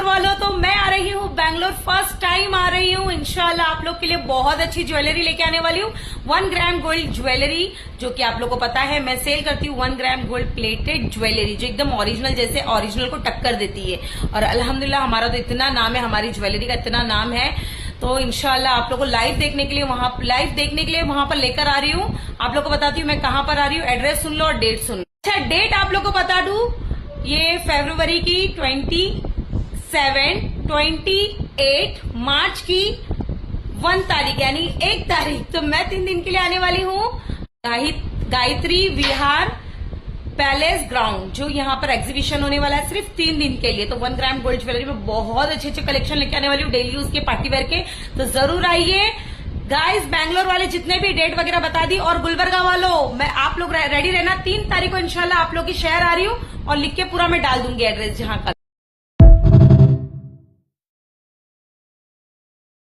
बैंगलोर वालों, तो मैं आ रही हूँ बैंगलोर, फर्स्ट टाइम आ रही हूँ। इंशाल्लाह आप लोग के लिए बहुत अच्छी ज्वेलरी लेके आने वाली हूँ। 1 ग्राम गोल्ड ज्वेलरी, जो कि आप लोग को पता है मैं सेल करती हूँ 1 ग्राम गोल्ड प्लेटेड ज्वेलरी, जो एकदम ओरिजिनल, जैसे ओरिजिनल को टक्कर देती है। और अल्हम्दुलिल्लाह हमारा तो इतना नाम है, हमारी ज्वेलरी का इतना नाम है। तो इंशाल्लाह आप लोग को लाइव देखने के लिए वहां पर लेकर आ रही हूँ। आप लोग को बताती हूँ मैं कहाँ पर आ रही हूँ। एड्रेस सुन लो और डेट सुन लो। अच्छा, डेट आप लोग को बता दूं, ये फरवरी की 28 मार्च की 1 तारीख, यानी 1 तारीख। तो मैं 3 दिन के लिए आने वाली हूँ गायत्री विहार पैलेस ग्राउंड, जो यहाँ पर एग्जीबिशन होने वाला है सिर्फ 3 दिन के लिए। तो 1 ग्राम गोल्ड ज्वेलरी में बहुत अच्छे अच्छे कलेक्शन लेके आने वाली हूँ, डेली यूज के, पार्टी वेयर के। तो जरूर आइए गाइस। बैंगलोर वाले जितने भी डेट वगैरह बता दी, और गुलबर्गा वालों मैं आप लोग रेडी रहना। 3 तारीख को इंशाल्लाह आप लोग की शहर आ रही हूँ, और लिख के पूरा मैं डाल दूंगी एड्रेस जहाँ का।